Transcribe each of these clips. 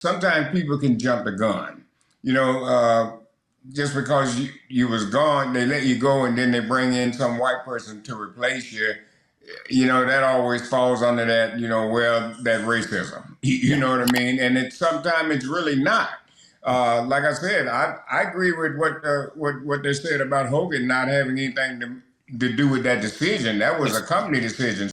sometimes people can jump the gun. Just because you was gone, they let you go, and then they bring in some white person to replace you. That always falls under that, that racism. You know what I mean? And sometimes it's really not. Like I said, I agree with what they said about Hogan not having anything to do with that decision. That was a company decision.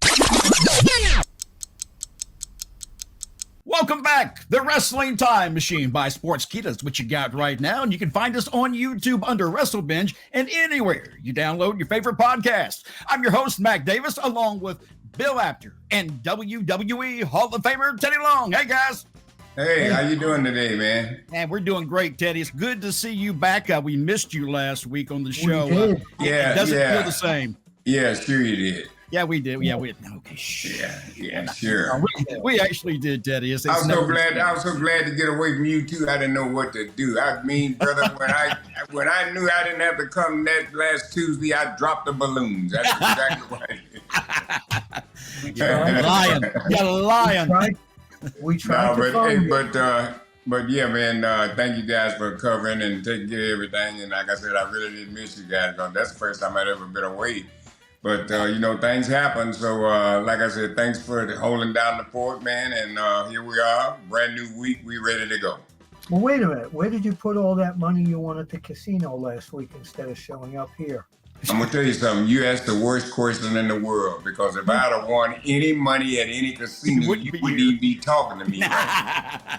Welcome back. The Wrestling Time Machine by Sportskeeda is what you got right now. And you can find us on YouTube under WrestleBinge and anywhere you download your favorite podcast. I'm your host, Mac Davis, along with Bill Apter and WWE Hall of Famer Teddy Long. Hey, guys. Hey, how you doing today, man? Man, we're doing great, Teddy. It's good to see you back. We missed you last week on the show. It doesn't feel the same. Yeah, sure you did. Yeah, we did. Yeah, we did. Okay, Yeah, sure. We actually did, Teddy. I was so glad to get away from you too. I didn't know what to do. I mean, brother, when I knew I didn't have to come that last Tuesday, I dropped the balloons. That's exactly what I did. You're lying. You're lying. We tried to find you. But yeah, man, thank you guys for covering and taking care of everything. And like I said, I really did miss you guys. That's the first time I'd ever been away. But, things happen. So, like I said, thanks for holding down the fort, man. And here we are, brand new week. We ready to go. Well, wait a minute. Where did you put all that money you won at the casino last week instead of showing up here? I'm going to tell you something. You asked the worst question in the world, because if I'd have won any money at any casino, you wouldn't even be talking to me. Right?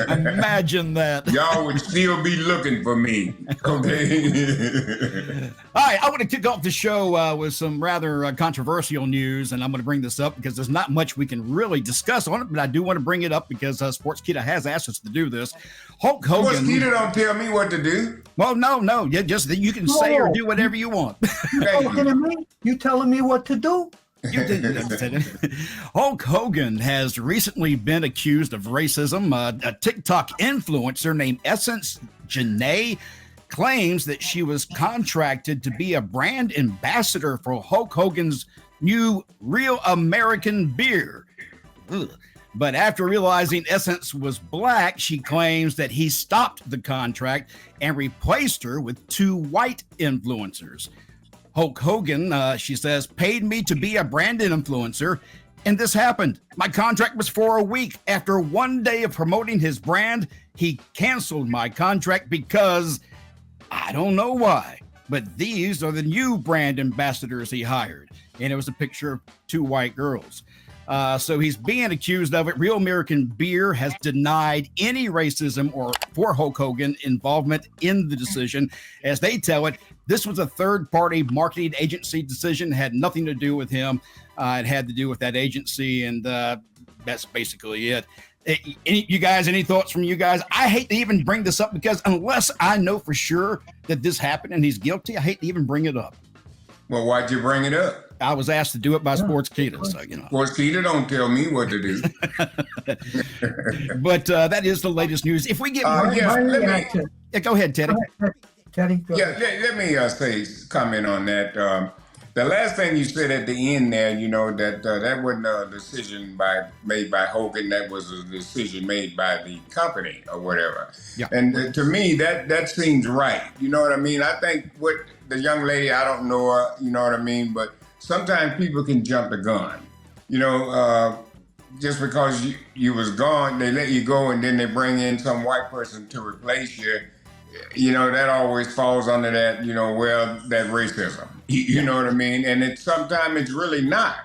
Imagine that. Y'all would still be looking for me. Okay. All right. I want to kick off the show with some rather controversial news, and I'm going to bring this up because there's not much we can really discuss on it, but I do want to bring it up because Sportskeeda has asked us to do this. Hulk Hogan. Sportskeeda don't tell me what to do. Well, no. Just that you can say or do whatever you want. You talking to me? You telling me what to do? You didn't. Hulk Hogan has recently been accused of racism. A TikTok influencer named Essence Jenai claims that she was contracted to be a brand ambassador for Hulk Hogan's new Real American beer. Ugh. But after realizing Essence was black, she claims that he stopped the contract and replaced her with two white influencers. Hulk Hogan, she says, paid me to be a brand influencer, and this happened. My contract was for a week. After 1 day of promoting his brand, he canceled my contract because I don't know why, but these are the new brand ambassadors he hired. And it was a picture of two white girls. So he's being accused of it. Real American Beer has denied any racism or for Hulk Hogan involvement in the decision. As they tell it, this was a third-party marketing agency decision. It had nothing to do with him. It had to do with that agency, and that's basically it. Any thoughts from you guys? I hate to even bring this up because unless I know for sure that this happened and he's guilty, I hate to even bring it up. Well, why'd you bring it up? I was asked to do it by Sportskeeda, so Sportskeeda don't tell me what to do. But that is the latest news. If we get more, go ahead, Teddy. Teddy, go ahead. Let me comment on that. The last thing you said at the end there, that wasn't a decision made by Hogan. That was a decision made by the company or whatever. Yeah. And to me, that seems right. You know what I mean? I think what the young lady, I don't know her, you know what I mean? But sometimes people can jump the gun. Just because you was gone, they let you go, and then they bring in some white person to replace you. That always falls under that, that racism. You know what I mean? And sometimes it's really not.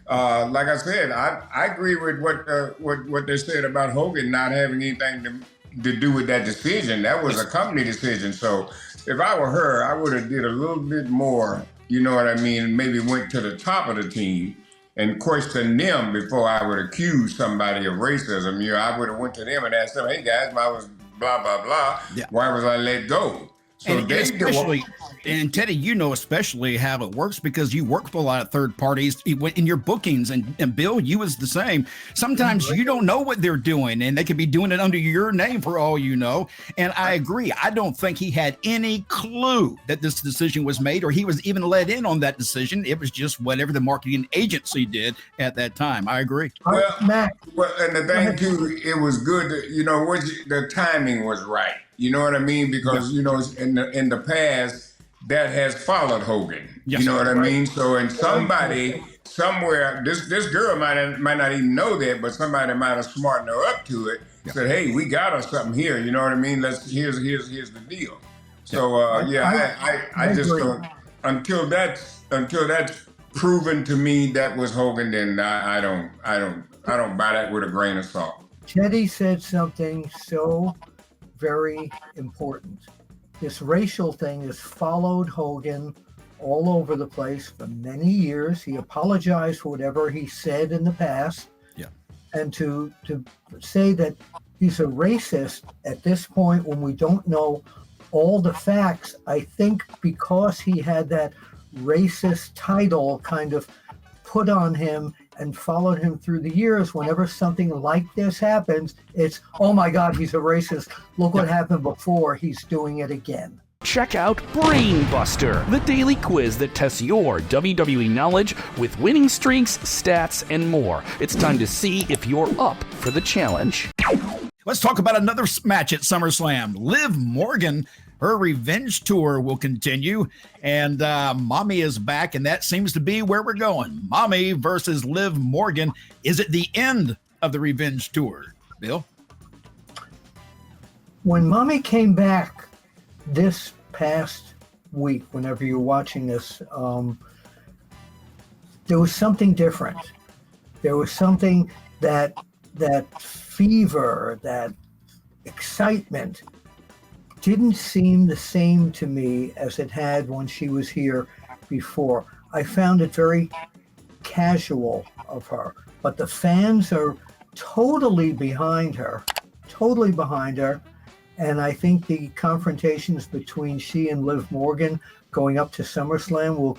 Like I said, I agree with what they said about Hogan not having anything to do with that decision. That was a company decision. So if I were her, I would have did a little bit more, you know what I mean? Maybe went to the top of the team and questioned them before I would accuse somebody of racism. I would have went to them and asked them, hey guys, I was blah, blah, blah. Yeah. Why was I let go? So And especially, and Teddy, you know especially how it works because you work with a lot of third parties in your bookings, and Bill, you was the same. Sometimes you don't know what they're doing, and they could be doing it under your name for all you know. And I agree. I don't think he had any clue that this decision was made, or he was even let in on that decision. It was just whatever the marketing agency did at that time. I agree. Well, and the thing too, it was good. The timing was right. You know what I mean? Because in the past, that has followed Hogan. Yes, you know what I mean? So, and somebody somewhere, this girl might not even know that, but somebody might have smartened her up to it. Said, "Hey, we got her something here." You know what I mean? Here's the deal. So, I just don't until that's proven to me that was Hogan. Then I don't buy that with a grain of salt. Teddy said something so very important. This racial thing has followed Hogan all over the place for many years. He apologized for whatever he said in the past. Yeah. And to say that he's a racist at this point when we don't know all the facts, I think because he had that racist title kind of put on him and followed him through the years, whenever something like this happens, it's, oh my God, he's a racist. Look what happened before. He's doing it again. Check out BrainBuster, the daily quiz that tests your WWE knowledge with winning streaks, stats, and more. It's time to see if you're up for the challenge. Let's talk about another match at SummerSlam. Liv Morgan, her revenge tour will continue, and Mommy is back, and that seems to be where we're going. Mommy versus Liv Morgan. Is it the end of the revenge tour, Bill? When Mommy came back this past week, whenever you're watching this, there was something different. There was something that fever, that excitement didn't seem the same to me as it had when she was here before. I found it very casual of her, but the fans are totally behind her. And I think the confrontations between she and Liv Morgan going up to SummerSlam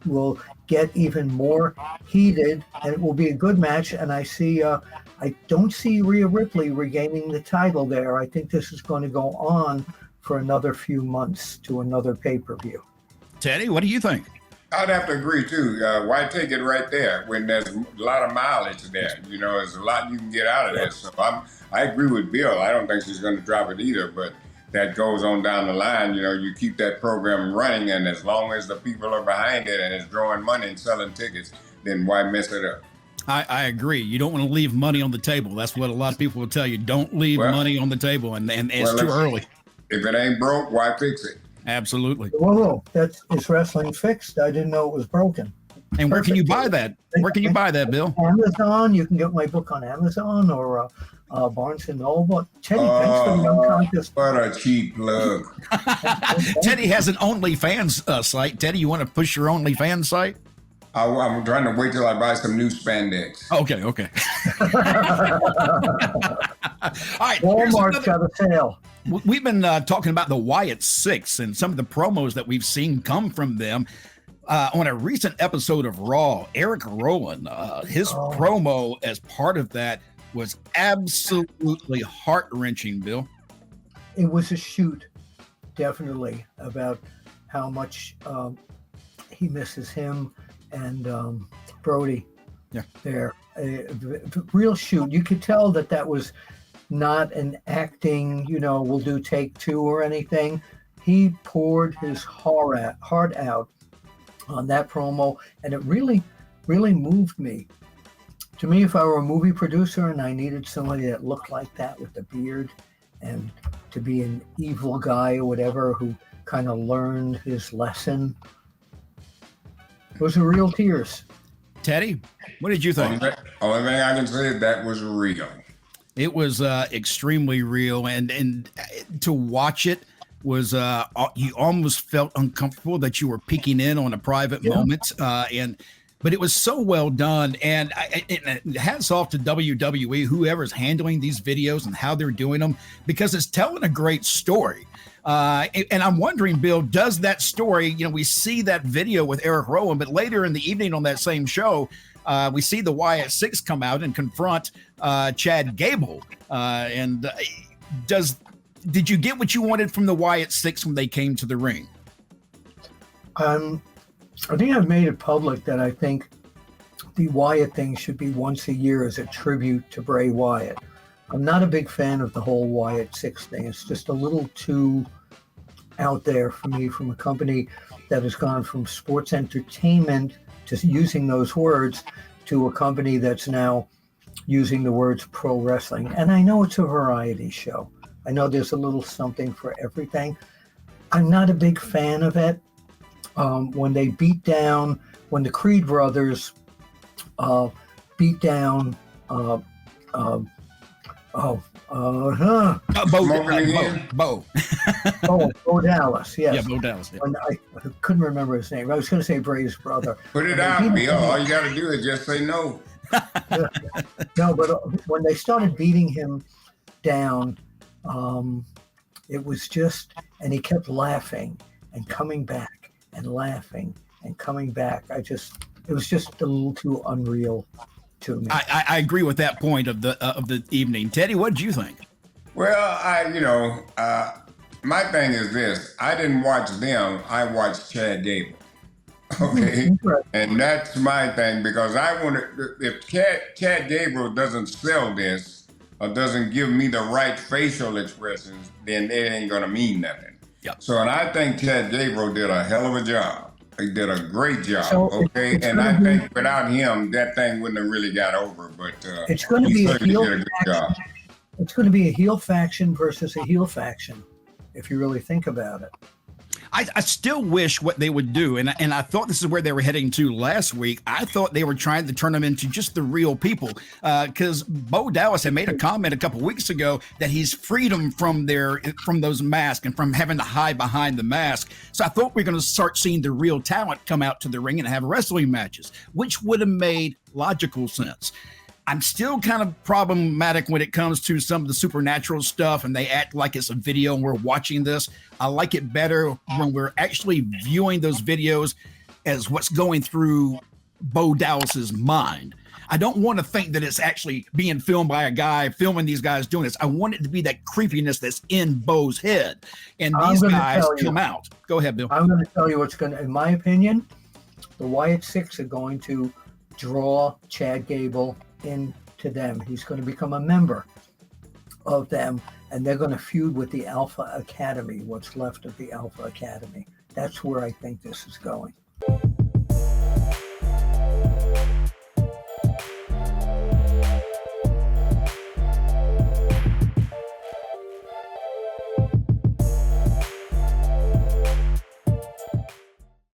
will get even more heated, and it will be a good match. And I don't see Rhea Ripley regaining the title there. I think this is going to go on for another few months to another pay-per-view. Teddy, what do you think? I'd have to agree too. Why take it right there when there's a lot of mileage there? There's a lot you can get out of this. So I agree with Bill. I don't think she's going to drop it either, but that goes on down the line. You keep that program running, and as long as the people are behind it and it's drawing money and selling tickets, then why mess it up? I agree. You don't want to leave money on the table. That's what a lot of people will tell you. Don't leave money on the table, and it's too early. If it ain't broke, why fix it? Absolutely. Whoa, is wrestling fixed? I didn't know it was broken. And where can you buy that? Where can you buy that, Bill? Amazon. You can get my book on Amazon or Barnes & Noble. Teddy, thanks for the unconscious. What a cheap plug. Teddy has an OnlyFans site. Teddy, you want to push your OnlyFans site? I'm trying to wait till I buy some new spandex. Okay. All right. Walmart's got a sale. We've been talking about the Wyatt Six and some of the promos that we've seen come from them. On a recent episode of Raw, Erick Rowan, his promo as part of that was absolutely heart-wrenching, Bill. It was a shoot, definitely, about how much he misses him and Brody there. A real shoot. You could tell that was not an acting, we'll do take two or anything. He poured his heart out on that promo, and it really, really moved me. To me, if I were a movie producer and I needed somebody that looked like that with the beard and to be an evil guy or whatever who kind of learned his lesson, those are real tears. Teddy, what did you think? Only thing I can say is that was real. It was extremely real, and to watch it was you almost felt uncomfortable that you were peeking in on a private moment, and but it was so well done. And hats off to WWE, whoever's handling these videos and how they're doing them, because it's telling a great story. And I'm wondering, Bill, does that story, we see that video with Erick Rowan, but later in the evening on that same show, we see the Wyatt Six come out and confront Chad Gable. Did you get what you wanted from the Wyatt Six when they came to the ring? I think I've made it public that I think the Wyatt thing should be once a year as a tribute to Bray Wyatt. I'm not a big fan of the whole Wyatt Six thing. It's just a little too out there for me, from a company that has gone from sports entertainment to using those words to a company that's now using the words pro wrestling. And I know it's a variety show. I know there's a little something for everything. I'm not a big fan of it. When they when the Creed brothers beat down Bo Dallas, yes. Yeah, Bo Dallas. Yeah. When I couldn't remember his name. I was going to say Bray's brother. Put it out, Bill. All you got to do is just say no. No, but when they started beating him down, it was just, and he kept laughing and coming back and laughing and coming back. It was just a little too unreal to me. I agree with that point of the evening. Teddy, what did you think? Well, my thing is this: I didn't watch them. I watched Chad Gable. Okay, and that's my thing, because I want to. If Chad Gable doesn't sell this or doesn't give me the right facial expressions, then it ain't gonna mean nothing. Yep. So, and I think Chad Gable did a hell of a job. He did a great job. So okay, and I think without him, that thing wouldn't have really got over. But it's going to be a heel faction. Job. It's going to be a heel faction versus a heel faction, if you really think about it. I still wish what they would do, and I thought this is where they were heading to last week. I thought they were trying to turn them into just the real people, because Bo Dallas had made a comment a couple weeks ago that he's freed them from those masks and from having to hide behind the mask. So I thought we were going to start seeing the real talent come out to the ring and have wrestling matches, which would have made logical sense. I'm still kind of problematic when it comes to some of the supernatural stuff, and they act like it's a video and we're watching this. I like it better when we're actually viewing those videos as what's going through Bo Dallas's mind. I don't want to think that it's actually being filmed by a guy filming these guys doing this. I want it to be that creepiness that's in Bo's head. And these guys come out. Go ahead, Bill. I'm going to tell you what's going to, in my opinion, the Wyatt Six are going to draw Chad Gable into them. He's going to become a member of them, and they're going to feud with the Alpha Academy, what's left of the Alpha Academy. That's where I think this is going.